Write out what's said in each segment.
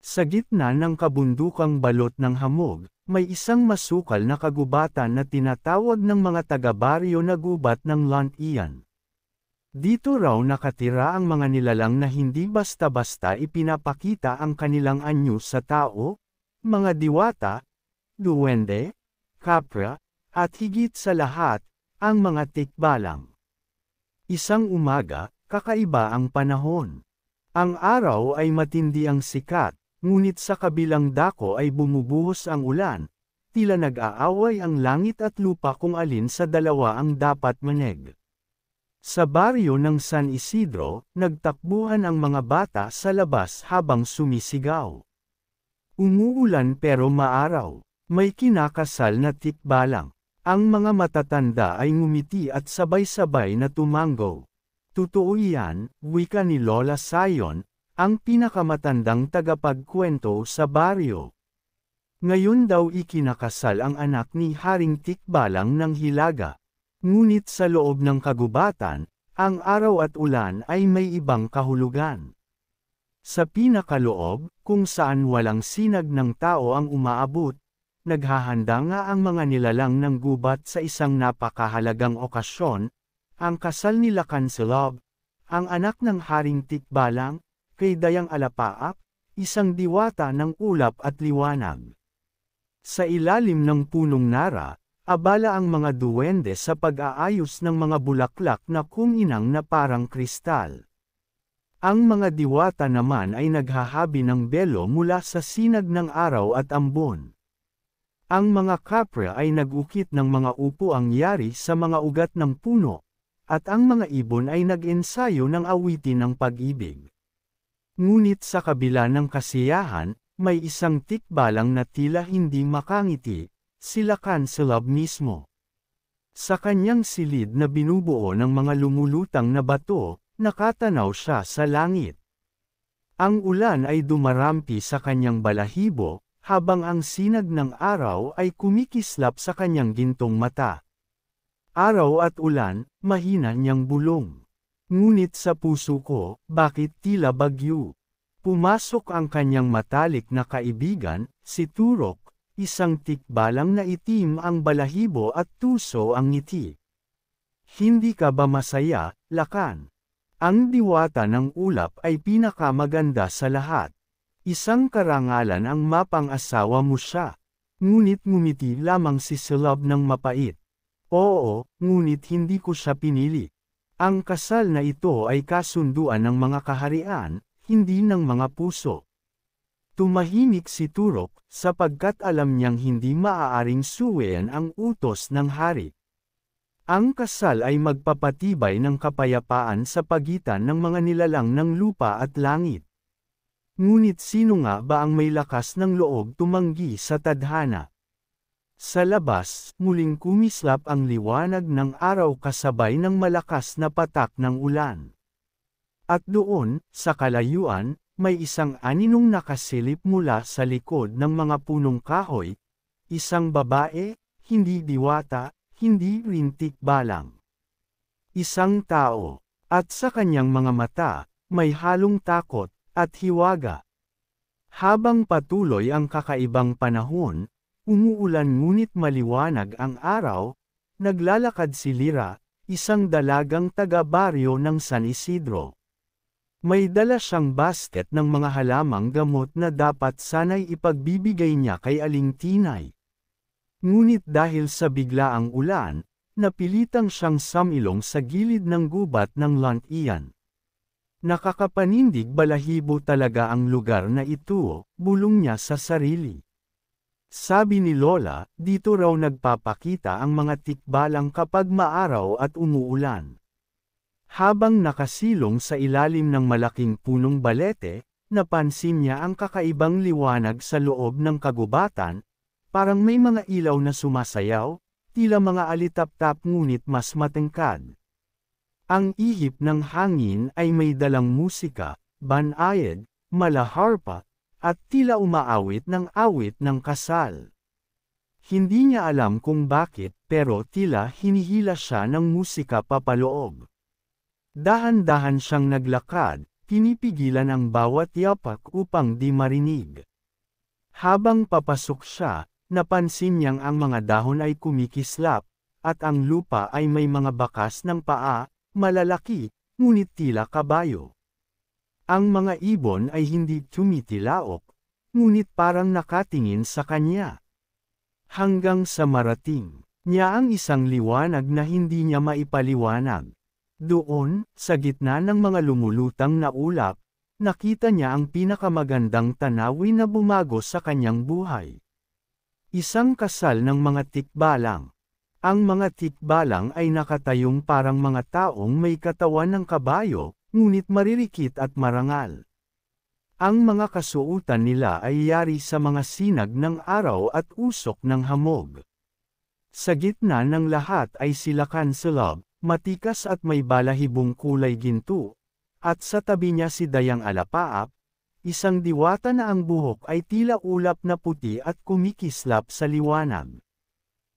Sa gitna ng kabundukang balot ng hamog, may isang masukal na kagubatan na tinatawag ng mga taga-baryo na gubat ng Lantian. Dito raw nakatira ang mga nilalang na hindi basta-basta ipinapakita ang kanilang anyo sa tao, mga diwata, duwende, kapra, at higit sa lahat, ang mga tikbalang. Isang umaga, kakaiba ang panahon. Ang araw ay matindi ang sikat, ngunit sa kabilang dako ay bumubuhos ang ulan, tila nag-aaway ang langit at lupa kung alin sa dalawa ang dapat maneg. Sa baryo ng San Isidro, nagtakbuhan ang mga bata sa labas habang sumisigaw. Umuulan pero maaraw. May kinakasal na tikbalang. Ang mga matatanda ay ngumiti at sabay-sabay na tumango. Totoo iyan, wika ni Lola Sayon, ang pinakamatandang tagapagkwento sa baryo. Ngayon daw ikinakasal ang anak ni Haring Tikbalang ng Hilaga. Ngunit sa loob ng kagubatan, ang araw at ulan ay may ibang kahulugan. Sa pinakaloob, kung saan walang sinag ng tao ang umaabot, naghahanda nga ang mga nilalang ng gubat sa isang napakahalagang okasyon, ang kasal ni Lacancelob, ang anak ng Haring Tikbalang, kay Dayang Alapaap, isang diwata ng ulap at liwanag. Sa ilalim ng punong nara, abala ang mga duwende sa pag-aayos ng mga bulaklak na kuminang na parang kristal. Ang mga diwata naman ay naghahabi ng belo mula sa sinag ng araw at ambon. Ang mga kapra ay nag-ukit ng mga upuang yari sa mga ugat ng puno, at ang mga ibon ay nag-ensayo ng awitin ng pag-ibig. Ngunit sa kabila ng kasiyahan, may isang tikbalang na tila hindi makangiti, si Lacancelob mismo. Sa kanyang silid na binubuo ng mga lumulutang na bato, nakatanaw siya sa langit. Ang ulan ay dumarampi sa kanyang balahibo, habang ang sinag ng araw ay kumikislap sa kanyang gintong mata. Araw at ulan, mahina niyang bulong. Ngunit sa puso ko, bakit tila bagyo? Pumasok ang kanyang matalik na kaibigan, si Turok, isang tikbalang na itim ang balahibo at tuso ang ngiti. Hindi ka ba masaya, Lakan? Ang diwata ng ulap ay pinakamaganda sa lahat. Isang karangalan ang mapang-asawa mo siya. Ngunit ngumiti lamang si Celob ng mapait. Oo, ngunit hindi ko siya pinili. Ang kasal na ito ay kasunduan ng mga kaharian, hindi ng mga puso. Tumahimik si Turok, sapagkat alam niyang hindi maaaring suwayan ang utos ng hari. Ang kasal ay magpapatibay ng kapayapaan sa pagitan ng mga nilalang ng lupa at langit. Ngunit sino nga ba ang may lakas ng loob tumanggi sa tadhana? Sa labas, muling kumislap ang liwanag ng araw kasabay ng malakas na patak ng ulan. At doon, sa kalayuan, may isang aninong nakasilip mula sa likod ng mga punong kahoy, isang babae, hindi diwata, hindi rin tikbalang. Isang tao, at sa kanyang mga mata, may halong takot, at hiwaga. Habang patuloy ang kakaibang panahon, umuulan ngunit maliwanag ang araw, naglalakad si Lira, isang dalagang taga-baryo ng San Isidro. May dala siyang basket ng mga halamang gamot na dapat sana'y ipagbibigay niya kay Aling Tinay. Ngunit dahil sa biglaang ulan, napilitang siyang samilong sa gilid ng gubat ng Lantian. Nakakapanindig balahibo talaga ang lugar na ito, bulong niya sa sarili. Sabi ni Lola, dito raw nagpapakita ang mga tikbalang kapag maaraw at umuulan. Habang nakasilong sa ilalim ng malaking punong balete, napansin niya ang kakaibang liwanag sa loob ng kagubatan, parang may mga ilaw na sumasayaw, tila mga alitap-tap ngunit mas matengkad. Ang ihip ng hangin ay may dalang musika, banayad, malaharpa, at tila umaawit ng awit ng kasal. Hindi niya alam kung bakit, pero tila hinihila siya ng musika papaloob. Dahan-dahan siyang naglakad, pinipigilan ang bawat yapak upang di marinig. Habang papasok siya, napansin niyang ang mga dahon ay kumikislap, at ang lupa ay may mga bakas ng paa, malalaki, ngunit tila kabayo. Ang mga ibon ay hindi tumitilaok, ngunit parang nakatingin sa kanya. Hanggang sa marating niya ang isang liwanag na hindi niya maipaliwanag. Doon, sa gitna ng mga lumulutang na ulap, nakita niya ang pinakamagandang tanawin na bumago sa kanyang buhay. Isang kasal ng mga tikbalang. Ang mga tikbalang ay nakatayong parang mga taong may katawan ng kabayo, ngunit maririkit at marangal. Ang mga kasuotan nila ay yari sa mga sinag ng araw at usok ng hamog. Sa gitna ng lahat ay sila Kansalab, matikas at may balahibong kulay ginto, at sa tabi niya si Dayang Alapaap, isang diwata na ang buhok ay tila ulap na puti at kumikislap sa liwanag.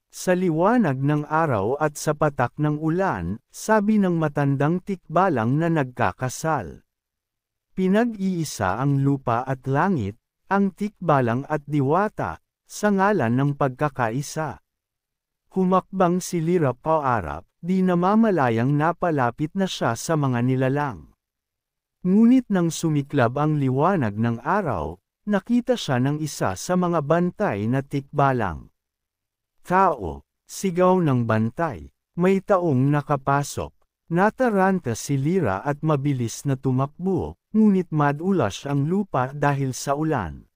Sa liwanag ng araw at sa patak ng ulan, sabi ng matandang tikbalang na nagkakasal. Pinag-iisa ang lupa at langit, ang tikbalang at diwata, sa ngalan ng pagkakaisa. Humakbang si Lira paarap, di namamalayang napalapit na siya sa mga nilalang. Ngunit nang sumiklab ang liwanag ng araw, nakita siya ng isa sa mga bantay na tikbalang. Tao, sigaw ng bantay, may taong nakapasok. Nataranta si Lira at mabilis na tumakbo, ngunit madulas ang lupa dahil sa ulan.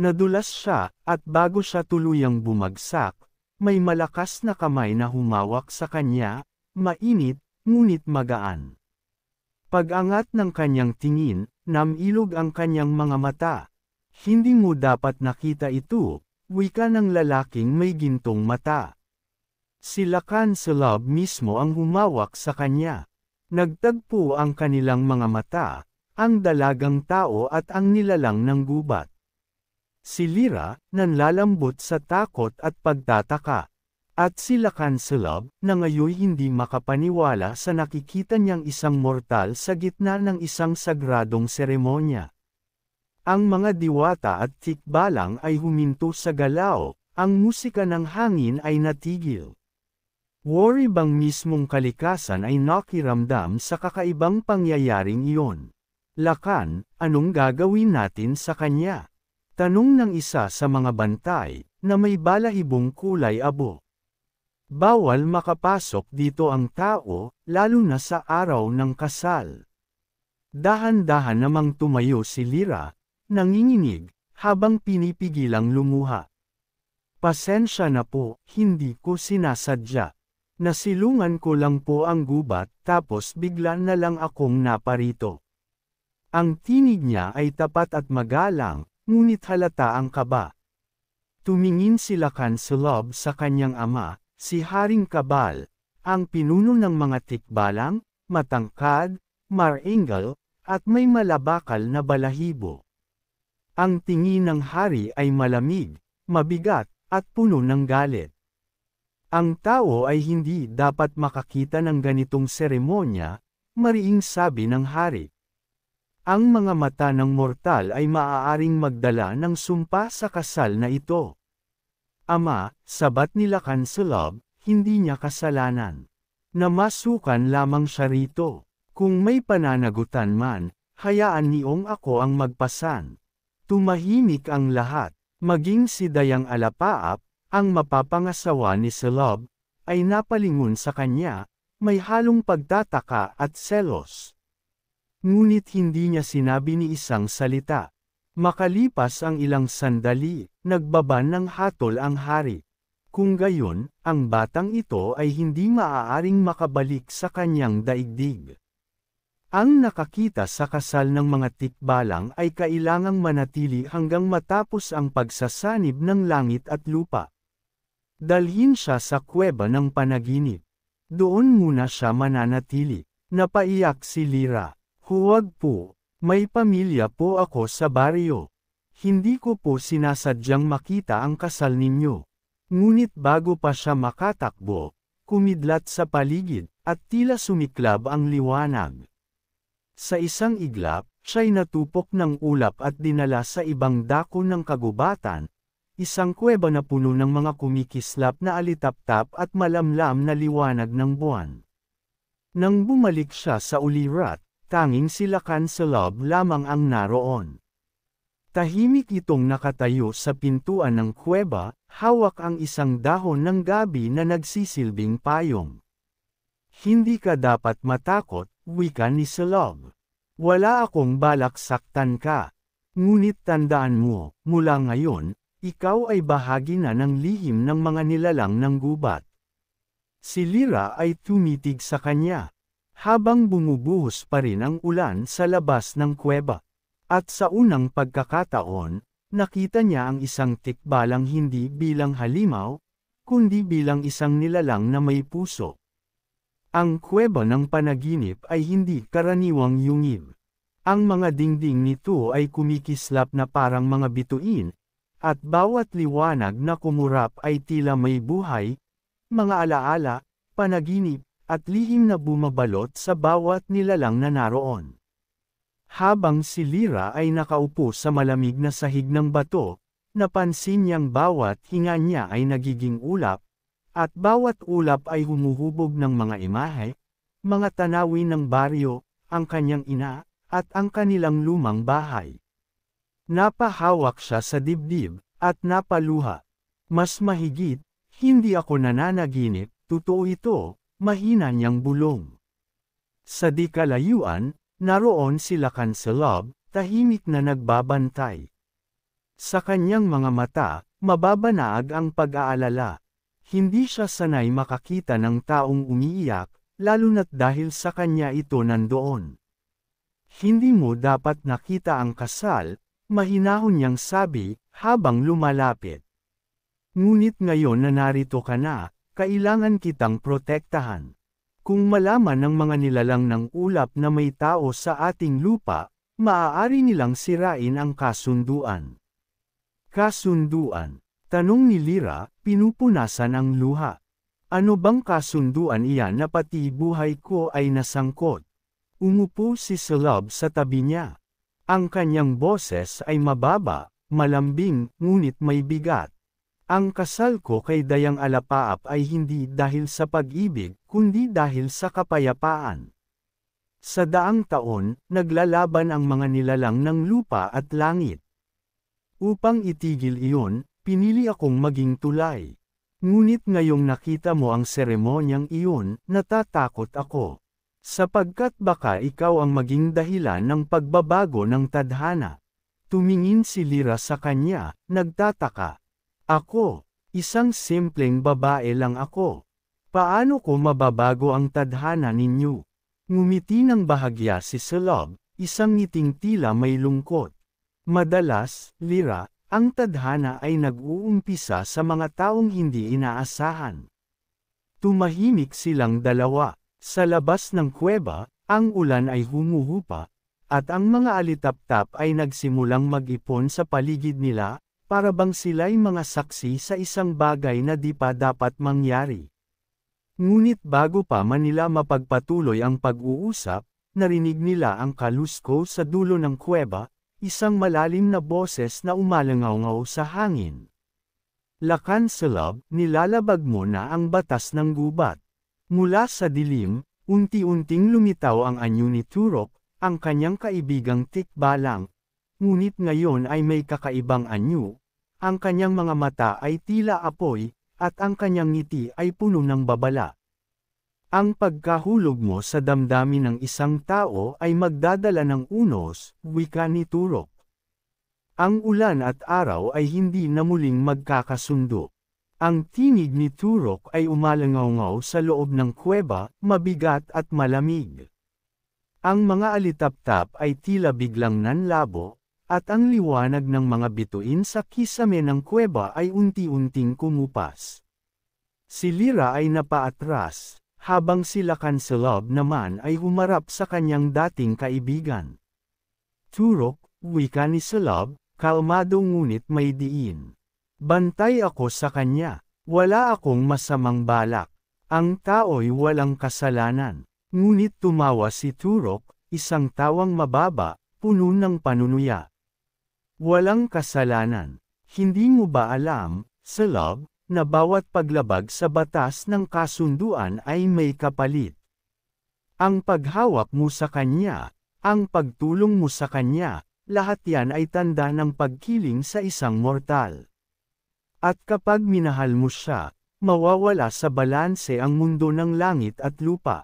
Nadulas siya, at bago siya tuluyang bumagsak, may malakas na kamay na humawak sa kanya, mainit, ngunit magaan. Pag-angat ng kanyang tingin, namilog ang kanyang mga mata. Hindi mo dapat nakita ito, wika ng lalaking may gintong mata. Sila Kansalab mismo ang humawak sa kanya. Nagtagpo ang kanilang mga mata, ang dalagang tao at ang nilalang ng gubat. Si Lira, nanlalambot sa takot at pagtataka. At sila Kansalab, na ngayon hindi makapaniwala sa nakikita niyang isang mortal sa gitna ng isang sagradong seremonya. Ang mga diwata at tikbalang ay huminto sa galaw, ang musika ng hangin ay natigil. Wari bang mismong kalikasan ay nakiramdam sa kakaibang pangyayaring iyon? Lakan, anong gagawin natin sa kanya? Tanong ng isa sa mga bantay, na may balahibong kulay abo. Bawal makapasok dito ang tao, lalo na sa araw ng kasal. Dahan-dahan namang tumayo si Lira, nanginginig, habang pinipigilang lumuha. Pasensya na po, hindi ko sinasadya. Nasilungan ko lang po ang gubat, tapos bigla na lang akong naparito. Ang tinig niya ay tapat at magalang, ngunit halata ang kaba. Tumingin sila Kansalab sa kanyang ama, si Haring Kabal, ang pinuno ng mga tikbalang, matangkad, maringal, at may malabakal na balahibo. Ang tingin ng hari ay malamig, mabigat, at puno ng galit. Ang tao ay hindi dapat makakita ng ganitong seremonya, mariing sabi ng hari. Ang mga mata ng mortal ay maaaring magdala ng sumpa sa kasal na ito. Ama, sabat nila Kansalab, hindi niya kasalanan. Namasukan lamang siya rito. Kung may pananagutan man, hayaan niyong ako ang magpasan. Tumahimik ang lahat, maging si Dayang Alapaap, ang mapapangasawa ni Salab, ay napalingon sa kanya, may halong pagtataka at selos. Ngunit hindi niya sinabi ni isang salita. Makalipas ang ilang sandali, nagbaban ng hatol ang hari. Kung gayon, ang batang ito ay hindi maaaring makabalik sa kanyang daigdig. Ang nakakita sa kasal ng mga tikbalang ay kailangang manatili hanggang matapos ang pagsasanib ng langit at lupa. Dalhin siya sa kuweba ng panaginip. Doon muna siya mananatili. Napaiyak si Lira. Huwag po, may pamilya po ako sa baryo. Hindi ko po sinasadyang makita ang kasal ninyo. Ngunit bago pa siya makatakbo, kumidlat sa paligid, at tila sumiklab ang liwanag. Sa isang iglap, siya'y natupok ng ulap at dinala sa ibang dako ng kagubatan, isang kuweba na puno ng mga kumikislap na alitaptap at malamlam na liwanag ng buwan. Nang bumalik siya sa ulirat, tanging si Lacancelab lamang ang naroon. Tahimik itong nakatayo sa pintuan ng kuweba, hawak ang isang dahon ng gabi na nagsisilbing payong. Hindi ka dapat matakot, wika ni Celab. Wala akong balak saktan ka. Ngunit tandaan mo, mula ngayon, ikaw ay bahagi na ng lihim ng mga nilalang ng gubat. Si Lyra ay tumitig sa kanya, habang bumubuhos pa rin ang ulan sa labas ng kuweba. At sa unang pagkakataon, nakita niya ang isang tikbalang hindi bilang halimaw, kundi bilang isang nilalang na may puso. Ang kuweba ng panaginip ay hindi karaniwang yungib. Ang mga dingding nito ay kumikislap na parang mga bituin, at bawat liwanag na kumurap ay tila may buhay, mga alaala, panaginip, at lihim na bumabalot sa bawat nilalang na naroon. Habang si Lyra ay nakaupo sa malamig na sahig ng bato, napansin niyang bawat hinga niya ay nagiging ulap, at bawat ulap ay humuhubog ng mga imahe, mga tanawin ng baryo, ang kanyang ina, at ang kanilang lumang bahay. Napahawak siya sa dibdib, at napaluha. Mas mahigit, hindi ako nananaginip, totoo ito, mahina niyang bulong. Sa di kalayuan, naroon si Lacancelab, tahimik na nagbabantay. Sa kanyang mga mata, mababanaag ang pag-aalala. Hindi siya sanay makakita ng taong umiiyak, lalo na't dahil sa kanya ito nandoon. Hindi mo dapat nakita ang kasal, mahinahon niyang sabi, habang lumalapit. Ngunit ngayon na narito ka na, kailangan kitang protektahan. Kung malaman ng mga nilalang ng ulap na may tao sa ating lupa, maaari nilang sirain ang kasunduan. Kasunduan? Tanong ni Lyra, pinupunasan ang luha. Ano bang kasunduan iyan na pati buhay ko ay nasangkot? Umupo si Celab sa tabi niya. Ang kanyang boses ay mababa, malambing, ngunit may bigat. Ang kasal ko kay Dayang Alapaap ay hindi dahil sa pag-ibig, kundi dahil sa kapayapaan. Sa daang taon, naglalaban ang mga nilalang ng lupa at langit. Upang itigil iyon, pinili akong maging tulay. Ngunit ngayong nakita mo ang seremonyang iyon, natatakot ako. Sapagkat baka ikaw ang maging dahilan ng pagbabago ng tadhana. Tumingin si Lyra sa kanya, nagtataka. Ako, isang simpleng babae lang ako. Paano ko mababago ang tadhana ninyo? Ngumiti ng bahagya si Celab, isang ngiting tila may lungkot. Madalas, Lyra, ang tadhana ay nag-uumpisa sa mga taong hindi inaasahan. Tumahimik silang dalawa. Sa labas ng kuweba, ang ulan ay humuhupa, at ang mga alitaptap ay nagsimulang mag-ipon sa paligid nila, para bang sila'y mga saksi sa isang bagay na di pa dapat mangyari. Ngunit bago pa man nila mapagpatuloy ang pag-uusap, narinig nila ang kalusko sa dulo ng kuweba, isang malalim na boses na umalangaw-ngaw sa hangin. Lacancelab, nilalabag mo na ang batas ng gubat. Mula sa dilim, unti-unting lumitaw ang anyo ni Turok, ang kanyang kaibigang tikbalang. Ngunit ngayon ay may kakaibang anyo. Ang kanyang mga mata ay tila apoy, at ang kanyang ngiti ay puno ng babala. Ang pagkahulog mo sa damdamin ng isang tao ay magdadala ng unos, wika ni Turok. Ang ulan at araw ay hindi na muling magkakasundo. Ang tinig ni Turok ay umalangaw-ngaw sa loob ng kuweba, mabigat at malamig. Ang mga alitaptap ay tila biglang nanlabo, at ang liwanag ng mga bituin sa kisame ng kuweba ay unti-unting kumupas. Si Lyra ay napaatras, habang si Lacancelab naman ay humarap sa kanyang dating kaibigan. Turok, wika ni Celab, kalmado ngunit may diin. Bantay ako sa kanya. Wala akong masamang balak. Ang tao'y walang kasalanan. Ngunit tumawa si Turok, isang tawang mababa, puno ng panunuya. Walang kasalanan. Hindi mo ba alam, Caleb, na bawat paglabag sa batas ng kasunduan ay may kapalit? Ang paghawak mo sa kanya, ang pagtulong mo sa kanya, lahat yan ay tanda ng pagkiling sa isang mortal. At kapag minahal mo siya, mawawala sa balanse ang mundo ng langit at lupa.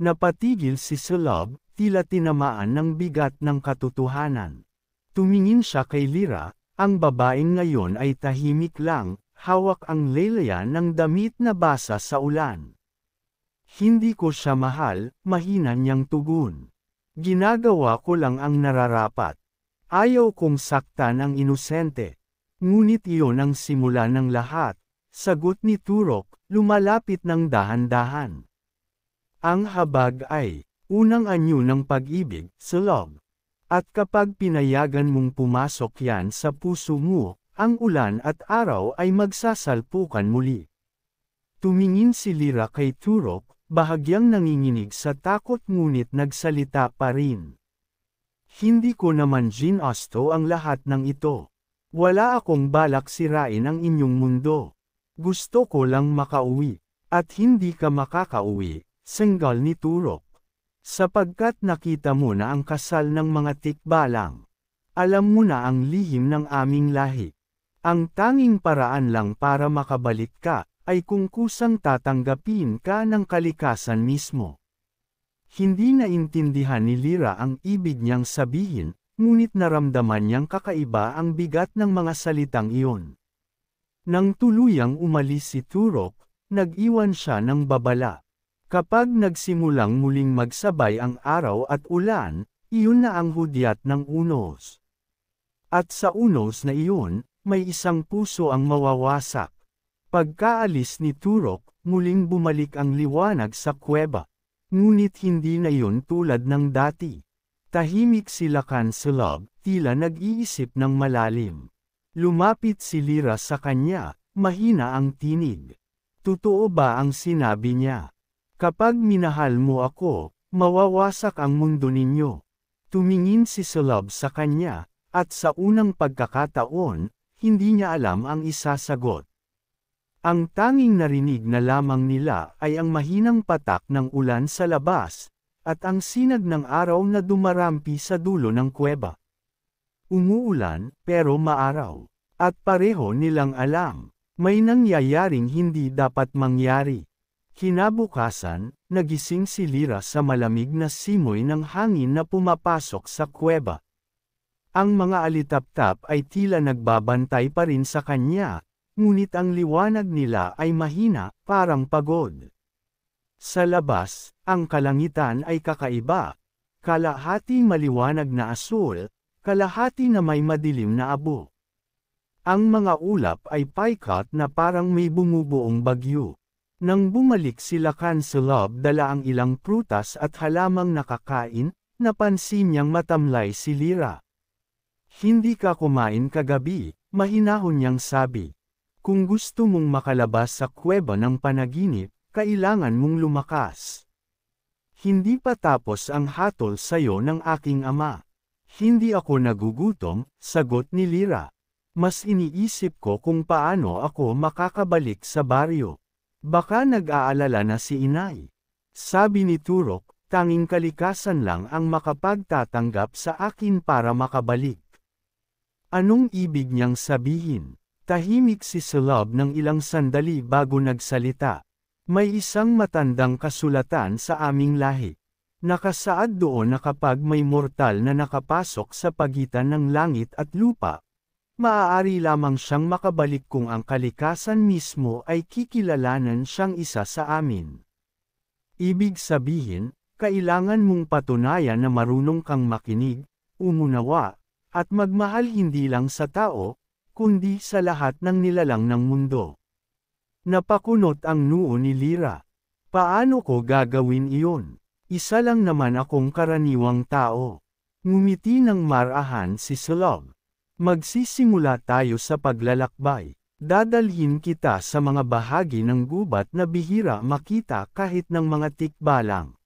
Napatigil si Caleb, tila tinamaan ng bigat ng katotohanan. Tumingin siya kay Lyra, ang babaeng ngayon ay tahimik lang, hawak ang lelayan ng damit na basa sa ulan. Hindi ko siya mahal, mahina niyang tugon. Ginagawa ko lang ang nararapat. Ayaw kong saktan ang inosente. Ngunit iyon ang simula ng lahat, sagot ni Turok, lumalapit ng dahan-dahan. Ang habag ay, unang anyo ng pag-ibig, Caleb. At kapag pinayagan mong pumasok yan sa puso mo, ang ulan at araw ay magsasalpukan muli. Tumingin si Lyra kay Turok, bahagyang nanginginig sa takot ngunit nagsalita pa rin. Hindi ko naman ginasto ang lahat ng ito. Wala akong balak sirain ang inyong mundo. Gusto ko lang makauwi. At hindi ka makakauwi, senggal ni Turok. Sapagkat nakita mo na ang kasal ng mga tikbalang. Alam mo na ang lihim ng aming lahi. Ang tanging paraan lang para makabalik ka, ay kung kusang tatanggapin ka ng kalikasan mismo. Hindi naintindihan ni Lyra ang ibig niyang sabihin, ngunit naramdaman niyang kakaiba ang bigat ng mga salitang iyon. Nang tuluyang umalis si Turok, nag-iwan siya ng babala. Kapag nagsimulang muling magsabay ang araw at ulan, iyon na ang hudyat ng unos. At sa unos na iyon, may isang puso ang mawawasak. Pagkaalis ni Turok, muling bumalik ang liwanag sa kuweba. Ngunit hindi na iyon tulad ng dati. Tahimik sila Caleb, tila nag-iisip ng malalim. Lumapit si Lyra sa kanya, mahina ang tinig. Totoo ba ang sinabi niya? Kapag minahal mo ako, mawawasak ang mundo ninyo. Tumingin si Caleb sa kanya, at sa unang pagkakataon, hindi niya alam ang isasagot. Ang tanging narinig na lamang nila ay ang mahinang patak ng ulan sa labas, at ang sinag ng araw na dumarampi sa dulo ng kuweba. Umuulan, pero maaraw. At pareho nilang alam, may nangyayaring hindi dapat mangyari. Kinabukasan, nagising si Lyra sa malamig na simoy ng hangin na pumapasok sa kuweba. Ang mga alitaptap ay tila nagbabantay pa rin sa kanya, ngunit ang liwanag nila ay mahina, parang pagod. Sa labas, ang kalangitan ay kakaiba. Kalahati maliwanag na asul, kalahati na may madilim na abo. Ang mga ulap ay paikat na parang may bumubuong bagyo. Nang bumalik sila Caleb dala ang ilang prutas at halamang nakakain, napansin niyang matamlay si Lyra. Hindi ka kumain kagabi, mahinahon niyang sabi. Kung gusto mong makalabas sa kuweba ng panaginip, kailangan mong lumakas. Hindi pa tapos ang hatol sayo ng aking ama. Hindi ako nagugutom, sagot ni Lyra. Mas iniisip ko kung paano ako makakabalik sa baryo. Baka nag-aalala na si inay. Sabi ni Turok, tanging kalikasan lang ang makapagtatanggap sa akin para makabalik. Anong ibig niyang sabihin? Tahimik si Caleb ng ilang sandali bago nagsalita. May isang matandang kasulatan sa aming lahi. Nakasaad doon na kapag may mortal na nakapasok sa pagitan ng langit at lupa, maaari lamang siyang makabalik kung ang kalikasan mismo ay kikilalanan siyang isa sa amin. Ibig sabihin, kailangan mong patunayan na marunong kang makinig, umunawa, at magmahal hindi lang sa tao, kundi sa lahat ng nilalang ng mundo. Napakunot ang noo ni Lyra. Paano ko gagawin iyon? Isa lang naman akong karaniwang tao. Ngumiti ng marahan si Caleb. Magsisimula tayo sa paglalakbay. Dadalhin kita sa mga bahagi ng gubat na bihira makita kahit ng mga tikbalang.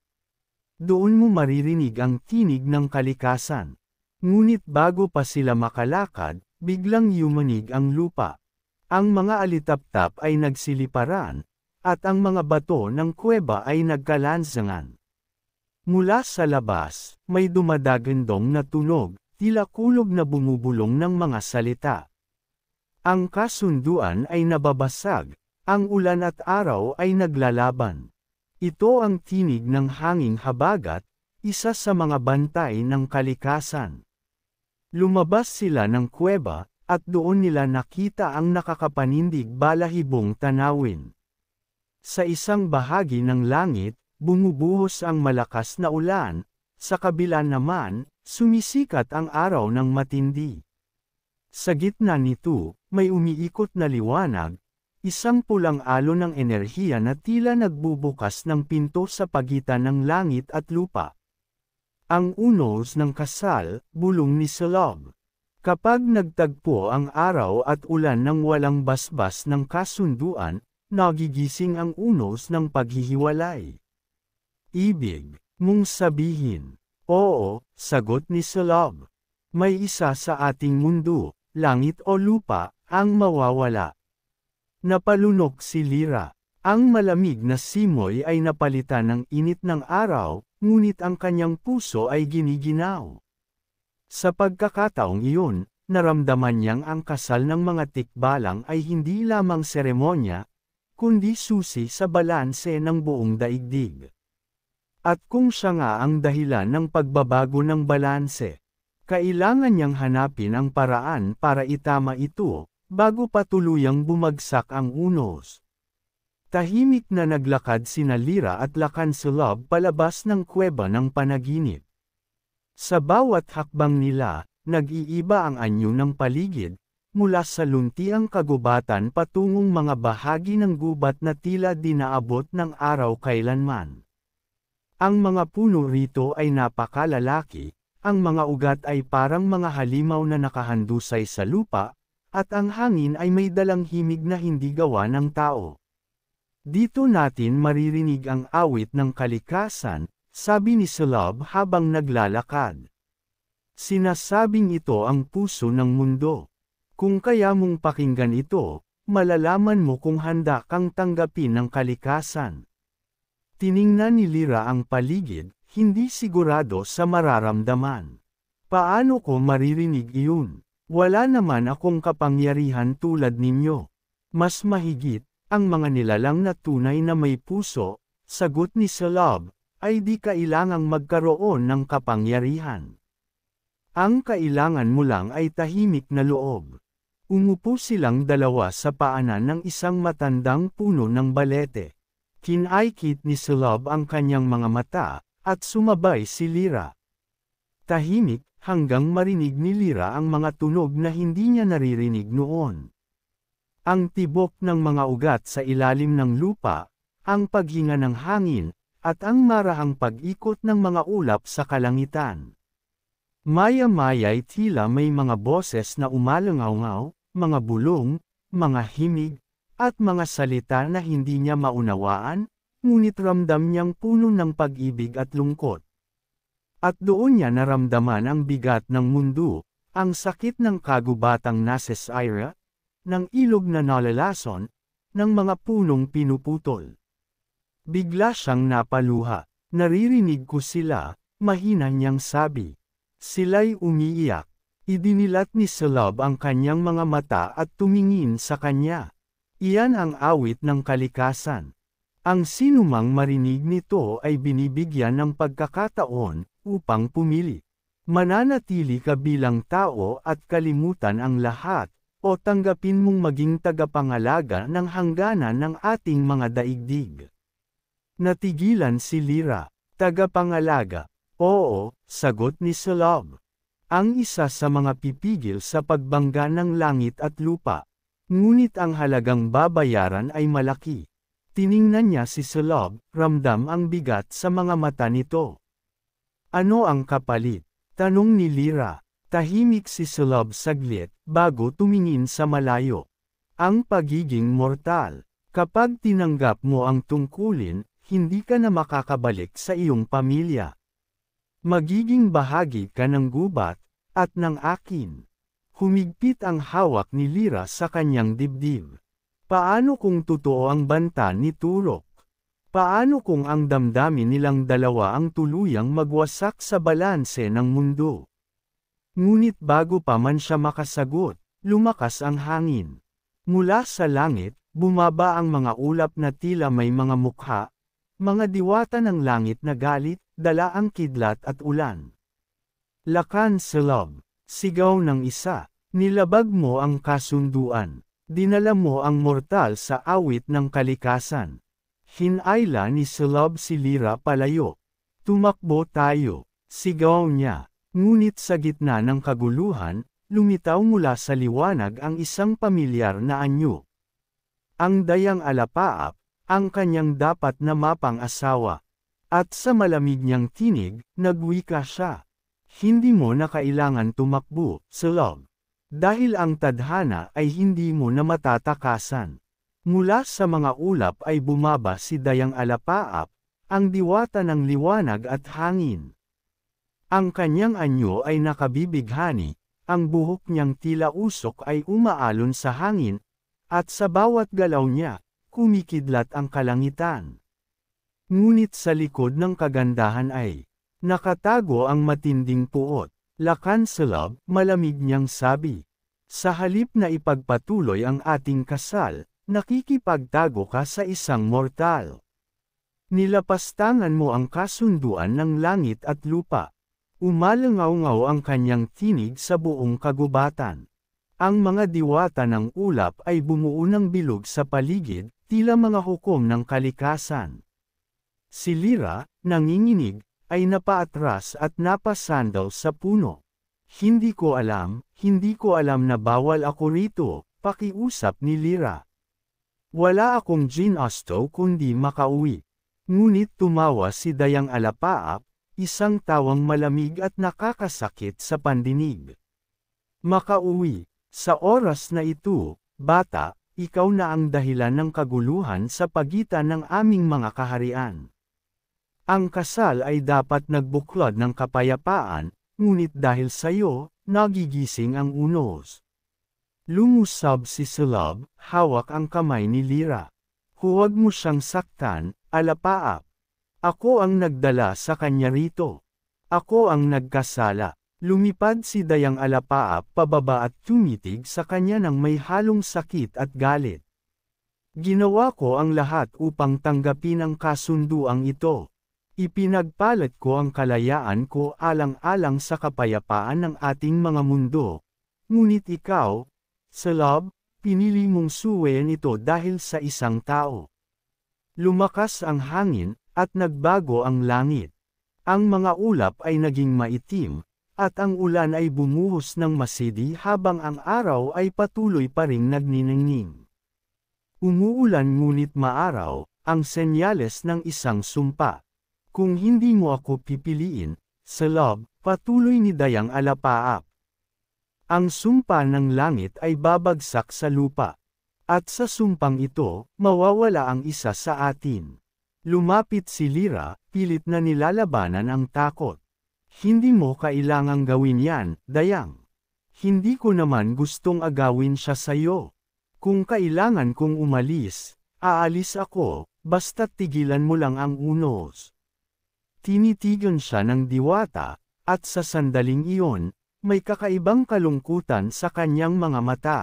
doon mo maririnig ang tinig ng kalikasan. Ngunit bago pa sila makalakad, biglang yumanig ang lupa. Ang mga alitaptap ay nagsiliparan, at ang mga bato ng kuweba ay nagkalansangan. Mula sa labas, may dumadagandong na tunog, tila kulog na bumubulong ng mga salita. Ang kasunduan ay nababasag, ang ulan at araw ay naglalaban. Ito ang tinig ng hanging habagat, isa sa mga bantay ng kalikasan. Lumabas sila ng kuweba, at doon nila nakita ang nakakapanindig balahibong tanawin. Sa isang bahagi ng langit, bumubuhos ang malakas na ulan, sa kabila naman, sumisikat ang araw ng matindi. Sa gitna nito, may umiikot na liwanag, isang pulang alon ng enerhiya na tila nagbubukas ng pinto sa pagitan ng langit at lupa. Ang unos ng kasal, bulong ni Shelob. Kapag nagtagpo ang araw at ulan ng walang basbas ng kasunduan, nagigising ang unos ng paghihiwalay. Ibig mong sabihin, oo, sagot ni Shelob. May isa sa ating mundo, langit o lupa, ang mawawala. Napalunok si Lyra. Ang malamig na simoy ay napalitan ng init ng araw, ngunit ang kanyang puso ay giniginaw. Sa pagkakataong iyon, naramdaman niyang ang kasal ng mga tikbalang ay hindi lamang seremonya, kundi susi sa balanse ng buong daigdig. At kung siya nga ang dahilan ng pagbabago ng balanse, kailangan niyang hanapin ang paraan para itama ito, bago pa tuluyang bumagsak ang unos. Tahimik na naglakad sina Lyra at Shelob palabas ng kuweba ng panaginip. Sa bawat hakbang nila, nag-iiba ang anyo ng paligid, mula sa luntiang kagubatan patungong mga bahagi ng gubat na tila di naabot ng araw kailanman. Ang mga puno rito ay napakalalaki, ang mga ugat ay parang mga halimaw na nakahandusay sa lupa, at ang hangin ay may dalang himig na hindi gawa ng tao. Dito natin maririnig ang awit ng kalikasan, sabi ni Shelob habang naglalakad. Sinasabing ito ang puso ng mundo. Kung kaya mong pakinggan ito, malalaman mo kung handa kang tanggapin ng kalikasan. Tiningnan ni Lyra ang paligid, hindi sigurado sa mararamdaman. Paano ko maririnig iyon? Wala naman akong kapangyarihan tulad ninyo. Mas mahigit, ang mga nilalang na tunay na may puso, sagot ni Shelob, ay di kailangang magkaroon ng kapangyarihan. Ang kailangan mo lang ay tahimik na loob. Umupo silang dalawa sa paanan ng isang matandang puno ng balete. Kinaykit ni Shelob ang kanyang mga mata, at sumabay si Lyra. Tahimik, hanggang marinig ni Lyra ang mga tunog na hindi niya naririnig noon. Ang tibok ng mga ugat sa ilalim ng lupa, ang paghinga ng hangin, at ang marahang pag-ikot ng mga ulap sa kalangitan. Maya-maya'y tila may mga boses na umalangaw-ngaw, mga bulong, mga himig, at mga salita na hindi niya maunawaan, ngunit ramdam niyang puno ng pag-ibig at lungkot. At doon niya naramdaman ang bigat ng mundo, ang sakit ng kagubatang nasesira, ng ilog na nalalason, ng mga punong pinuputol. Bigla siyang napaluha. Naririnig ko sila, mahina niyang sabi. Sila'y umiiyak. Idinilat ni Shelob ang kanyang mga mata at tumingin sa kanya. Iyan ang awit ng kalikasan. Ang sinumang marinig nito ay binibigyan ng pagkakataon upang pumili. Mananatili ka bilang tao at kalimutan ang lahat, o tanggapin mong maging tagapangalaga ng hangganan ng ating mga daigdig. Natigilan si Lyra. Tagapangalaga. Oo, sagot ni Shelob. Ang isa sa mga pipigil sa pagbangga ng langit at lupa. Ngunit ang halagang babayaran ay malaki. Tiningnan niya si Shelob, ramdam ang bigat sa mga mata nito. Ano ang kapalit? Tanong ni Lyra. Tahimik si Shelob saglit, bago tumingin sa malayo. Ang pagiging mortal. Kapag tinanggap mo ang tungkulin, hindi ka na makakabalik sa iyong pamilya. Magiging bahagi ka ng gubat, at ng akin. Humigpit ang hawak ni Lyra sa kanyang dibdib. Paano kung totoo ang banta ni Turok? Paano kung ang damdamin nilang dalawa ang tuluyang magwasak sa balanse ng mundo? Ngunit bago pa man siya makasagot, lumakas ang hangin. Mula sa langit, bumaba ang mga ulap na tila may mga mukha, mga diwata ng langit na galit, dala ang kidlat at ulan. Lakan Selab, sigaw ng isa, nilabag mo ang kasunduan, dinala mo ang mortal sa awit ng kalikasan. Hinayla ni Selab si Lyra palayo. Tumakbo tayo, sigaw niya, ngunit sa gitna ng kaguluhan, lumitaw mula sa liwanag ang isang pamilyar na anyo. Ang dayang alapaap, ang kanyang dapat na mapang-asawa. At sa malamig niyang tinig, nagwika siya. Hindi mo na kailangan tumakbo, Selab. Dahil ang tadhana ay hindi mo na matatakasan. Mula sa mga ulap ay bumaba si Dayang Alapaap, ang diwata ng liwanag at hangin. Ang kanyang anyo ay nakabibighani, ang buhok niyang tila usok ay umaalon sa hangin, at sa bawat galaw niya, kumikidlat ang kalangitan. Ngunit sa likod ng kagandahan ay nakatago ang matinding puot. Lakan Selab, malamig niyang sabi. Sa halip na ipagpatuloy ang ating kasal, nakikipagtago ka sa isang mortal. Nilapastangan mo ang kasunduan ng langit at lupa. Umalangaw-ngaw ang kanyang tinig sa buong kagubatan. Ang mga diwata ng ulap ay bumuo ng bilog sa paligid, tila mga hukom ng kalikasan. Si Lyra, nanginginig, ay napaatras at napasandal sa puno. Hindi ko alam na bawal ako rito, pakiusap ni Lyra. Wala akong ginasto kundi makauwi. Ngunit tumawa si Dayang Alapaap, isang tawang malamig at nakakasakit sa pandinig. Makauwi, sa oras na ito, bata, ikaw na ang dahilan ng kaguluhan sa pagitan ng aming mga kaharian. Ang kasal ay dapat nagbuklod ng kapayapaan, ngunit dahil sa iyo, nagigising ang unos. Lumusab si Selab, hawak ang kamay ni Lyra. Huwag mo siyang saktan, Alapaap. Ako ang nagdala sa kanya rito. Ako ang nagkasala. Lumipad si Dayang Alapaap pababa at tumitig sa kanya ng may halong sakit at galit. Ginawa ko ang lahat upang tanggapin ang kasunduang ito. Ipinagpalit ko ang kalayaan ko alang-alang sa kapayapaan ng ating mga mundo. Ngunit ikaw, Selab, pinili mong suwayin ito dahil sa isang tao. Lumakas ang hangin, at nagbago ang langit. Ang mga ulap ay naging maitim, at ang ulan ay bumuhos ng masidi habang ang araw ay patuloy pa ring nagniningning. Umuulan ngunit maaraw, ang senyales ng isang sumpa. Kung hindi mo ako pipiliin, Selab, patuloy ni Dayang Alapaap. Ang sumpa ng langit ay babagsak sa lupa. At sa sumpang ito, mawawala ang isa sa atin. Lumapit si Lyra, pilit na nilalabanan ang takot. Hindi mo kailangang gawin yan, Dayang. Hindi ko naman gustong agawin siya sayo. Kung kailangan kong umalis, aalis ako, basta't tigilan mo lang ang unos. Tinitigan siya ng diwata, at sa sandaling iyon, may kakaibang kalungkutan sa kanyang mga mata.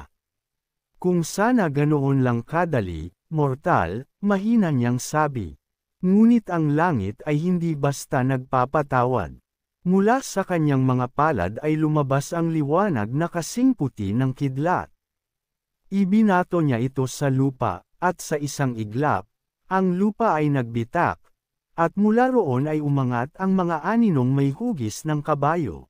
Kung sana ganoon lang kadali, mortal, mahina niyang sabi. Ngunit ang langit ay hindi basta nagpapatawad. Mula sa kanyang mga palad ay lumabas ang liwanag na kasing puti ng kidlat. Ibinato niya ito sa lupa, at sa isang iglap, ang lupa ay nagbitak, at mula roon ay umangat ang mga aninong may hugis ng kabayo.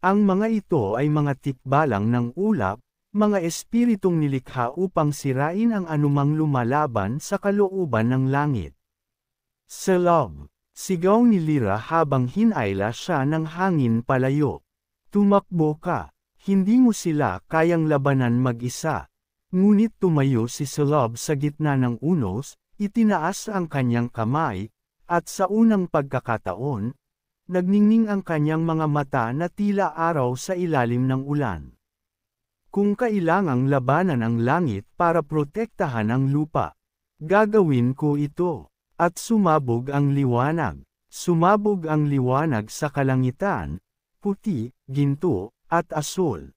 Ang mga ito ay mga tikbalang ng ulap, mga espiritong nilikha upang sirain ang anumang lumalaban sa kalooban ng langit. Selab, sigaw ni Lyra habang hinayla siya ng hangin palayo. Tumakbo ka, hindi mo sila kayang labanan mag-isa. Ngunit tumayo si Selab sa gitna ng unos, itinaas ang kanyang kamay, at sa unang pagkakataon, nagningning ang kanyang mga mata na tila araw sa ilalim ng ulan. Kung kailangang labanan ang langit para protektahan ang lupa, gagawin ko ito. At sumabog ang liwanag. Sumabog ang liwanag sa kalangitan, puti, ginto, at asul.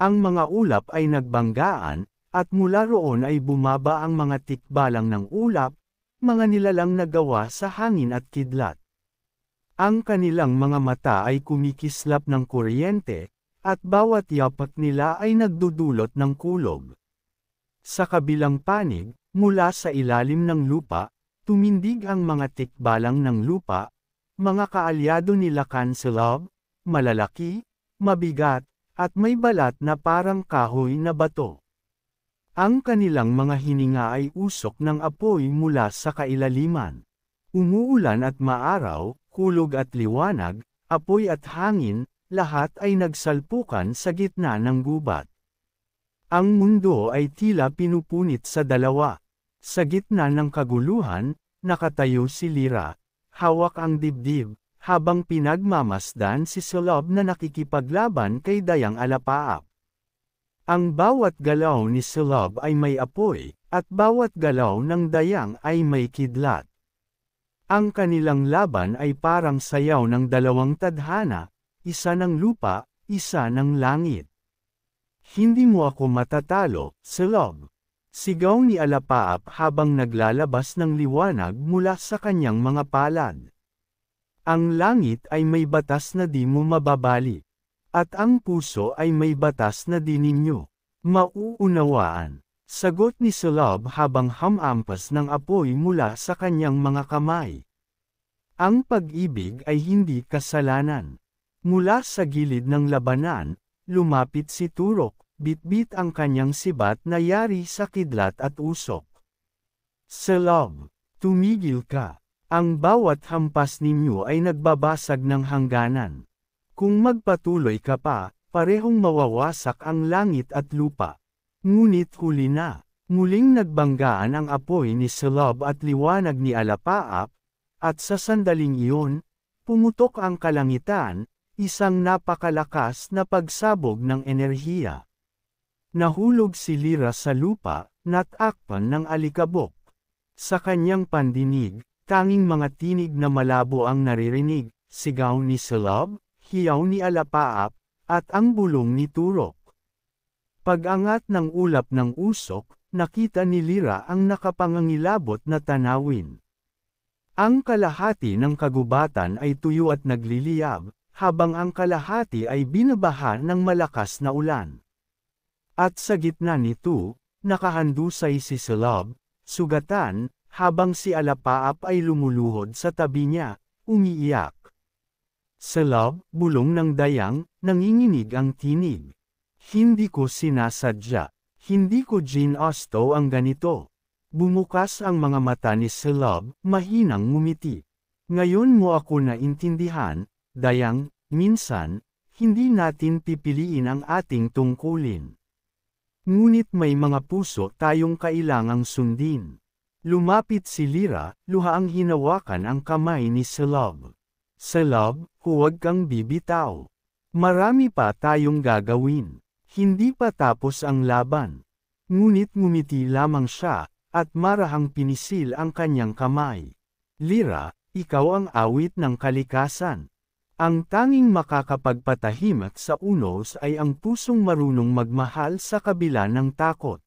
Ang mga ulap ay nagbanggaan, at mula roon ay bumaba ang mga tikbalang ng ulap, mga nilalang na gawa sa hangin at kidlat. Ang kanilang mga mata ay kumikislap ng kuryente, at bawat yapak nila ay nagdudulot ng kulog. Sa kabilang panig, mula sa ilalim ng lupa, tumindig ang mga tikbalang ng lupa, mga kaalyado ni Lacancelab, malalaki, mabigat, at may balat na parang kahoy na bato. Ang kanilang mga hininga ay usok ng apoy mula sa kailaliman. Umuulan at maaraw, kulog at liwanag, apoy at hangin, lahat ay nagsalpukan sa gitna ng gubat. Ang mundo ay tila pinupunit sa dalawa. Sa gitna ng kaguluhan, nakatayo si Lyra, hawak ang dibdib, habang pinagmamasdan si Shelob na nakikipaglaban kay Dayang Alapaap. Ang bawat galaw ni Shelob ay may apoy, at bawat galaw ng Dayang ay may kidlat. Ang kanilang laban ay parang sayaw ng dalawang tadhana, isa ng lupa, isa ng langit. Hindi mo ako matatalo, Shelob. Sigaw ni Alapaap habang naglalabas ng liwanag mula sa kanyang mga palad. Ang langit ay may batas na di mo mababali. At ang puso ay may batas na di ninyo mauunawaan. Sagot ni Shelob habang hamampas ng apoy mula sa kanyang mga kamay. Ang pag-ibig ay hindi kasalanan. Mula sa gilid ng labanan, lumapit si Turok. Bitbit ang kanyang sibat na yari sa kidlat at usok. Shelob, tumigil ka. Ang bawat hampas ninyo ay nagbabasag ng hangganan. Kung magpatuloy ka pa, parehong mawawasak ang langit at lupa. Ngunit huli na. Muling nagbanggaan ang apoy ni Shelob at liwanag ni Alapaap, at sa sandaling iyon, pumutok ang kalangitan, isang napakalakas na pagsabog ng enerhiya. Nahulog si Lyra sa lupa, natakpan ng alikabok. Sa kanyang pandinig, tanging mga tinig na malabo ang naririnig, sigaw ni Shelob, hiyaw ni Alapaap, at ang bulong ni Turok. Pag-angat ng ulap ng usok, nakita ni Lyra ang nakapangangilabot na tanawin. Ang kalahati ng kagubatan ay tuyo at nagliliyab, habang ang kalahati ay binabaha ng malakas na ulan. At sa gitna nito, nakahandusay si Shelob, sugatan, habang si Alapaap ay lumuluhod sa tabi niya, umiiyak. Shelob, bulong ng Dayang, nanginginig ang tinig. Hindi ko sinasadya. Hindi ko ginusto ang ganito. Bumukas ang mga mata ni Shelob, mahinang ngumiti. Ngayon mo ako naintindihan, Dayang, minsan, hindi natin pipiliin ang ating tungkulin. Ngunit may mga puso tayong kailangang sundin. Lumapit si Lyra, luhaang hinawakan ang kamay ni Shelob. Shelob, huwag kang bibitaw. Marami pa tayong gagawin. Hindi pa tapos ang laban. Ngunit ngumiti lamang siya, at marahang pinisil ang kanyang kamay. Lyra, ikaw ang awit ng kalikasan. Ang tanging makakapagpatahimik sa unos ay ang pusong marunong magmahal sa kabila ng takot.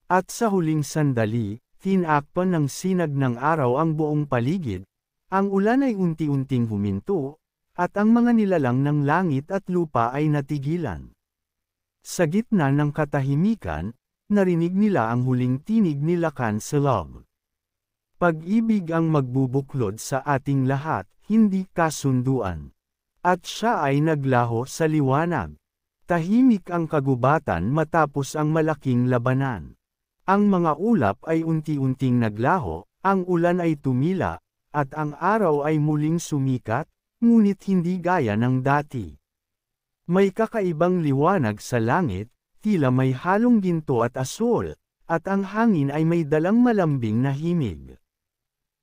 At sa huling sandali, tinakpan ng sinag ng araw ang buong paligid, ang ulan ay unti-unting huminto, at ang mga nilalang ng langit at lupa ay natigilan. Sa gitna ng katahimikan, narinig nila ang huling tinig ni Lacancelab. Pag-ibig ang magbubuklod sa ating lahat, hindi kasunduan. At siya ay naglaho sa liwanag. Tahimik ang kagubatan matapos ang malaking labanan. Ang mga ulap ay unti-unting naglaho, ang ulan ay tumila, at ang araw ay muling sumikat, ngunit hindi gaya ng dati. May kakaibang liwanag sa langit, tila may halong ginto at asul, at ang hangin ay may dalang malambing na himig.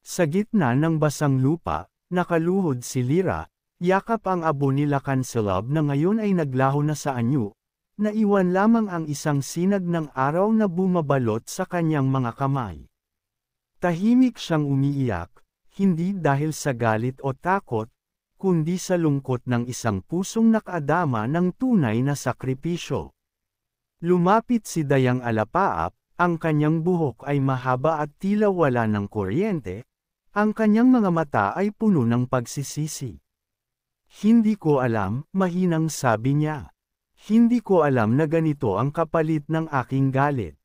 Sa gitna ng basang lupa, nakaluhod si Lyra, yakap ang abo ni Lacancelab na ngayon ay naglaho na sa anyo, naiwan lamang ang isang sinag ng araw na bumabalot sa kanyang mga kamay. Tahimik siyang umiiyak, hindi dahil sa galit o takot, kundi sa lungkot ng isang pusong nakaadama ng tunay na sakripisyo. Lumapit si Dayang Alapaap, ang kanyang buhok ay mahaba at tila wala ng kuryente, ang kanyang mga mata ay puno ng pagsisisi. Hindi ko alam, mahinang sabi niya. Hindi ko alam na ganito ang kapalit ng aking galit.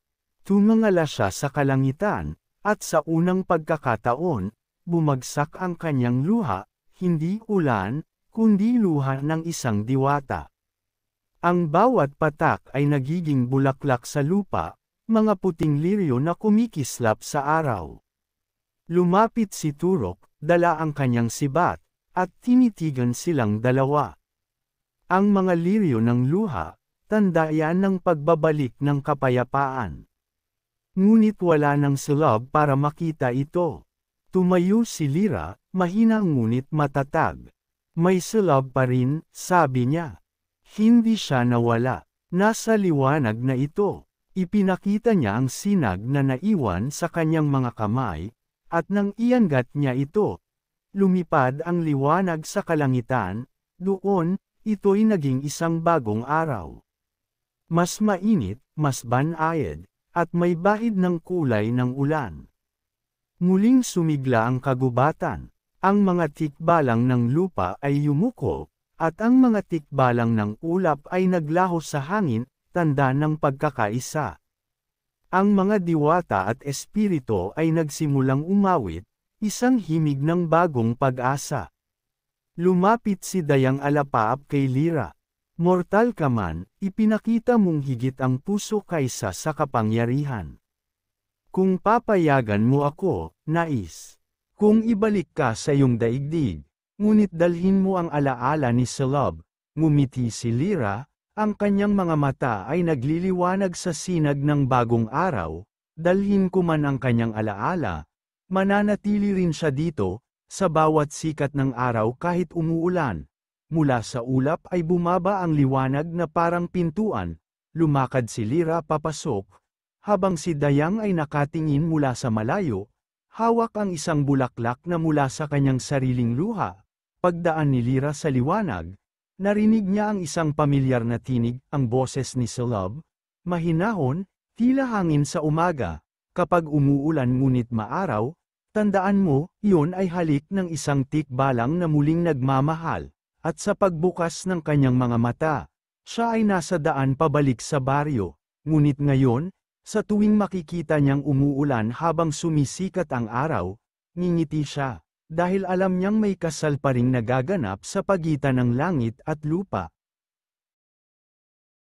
Tumangala siya sa kalangitan, at sa unang pagkakataon, bumagsak ang kanyang luha, hindi ulan, kundi luha ng isang diwata. Ang bawat patak ay nagiging bulaklak sa lupa, mga puting liryo na kumikislap sa araw. Lumapit si Turok, dala ang kanyang sibat, at tinitigan silang dalawa. Ang mga liryo ng luha, tanda yan ng pagbabalik ng kapayapaan. Ngunit wala nang sulab para makita ito. Tumayo si Lyra, mahina ngunit matatag. May sulab pa rin, sabi niya. Hindi siya nawala. Nasa liwanag na ito. Ipinakita niya ang sinag na naiwan sa kanyang mga kamay, at nang iangat niya ito, lumipad ang liwanag sa kalangitan, doon, ito'y naging isang bagong araw. Mas mainit, mas banayad, at may bahid ng kulay ng ulan. Muling sumigla ang kagubatan. Ang mga tikbalang ng lupa ay yumuko, at ang mga tikbalang ng ulap ay naglaho sa hangin, tanda ng pagkakaisa. Ang mga diwata at espirito ay nagsimulang umawit, isang himig ng bagong pag-asa. Lumapit si Dayang Alapaap kay Lyra. Mortal ka man, ipinakita mong higit ang puso kaysa sa kapangyarihan. Kung papayagan mo ako, nais kung ibalik ka sa iyong daigdig, ngunit dalhin mo ang alaala ni Celeb. Ngumiti si Lyra, ang kanyang mga mata ay nagliliwanag sa sinag ng bagong araw. Dalhin ko man ang kanyang alaala, mananatili rin siya dito, sa bawat sikat ng araw kahit umuulan. Mula sa ulap ay bumaba ang liwanag na parang pintuan, lumakad si Lyra papasok, habang si Dayang ay nakatingin mula sa malayo, hawak ang isang bulaklak na mula sa kanyang sariling luha. Pagdaan ni Lyra sa liwanag, narinig niya ang isang pamilyar na tinig, ang boses ni Celeb, mahinahon, tila hangin sa umaga. Kapag umuulan ngunit maaraw, tandaan mo, iyon ay halik ng isang tikbalang na muling nagmamahal. At sa pagbukas ng kanyang mga mata, siya ay nasa daan pabalik sa baryo. Ngunit ngayon, sa tuwing makikita niyang umuulan habang sumisikat ang araw, ngingiti siya, dahil alam niyang may kasal pa ring nagaganap sa pagitan ng langit at lupa.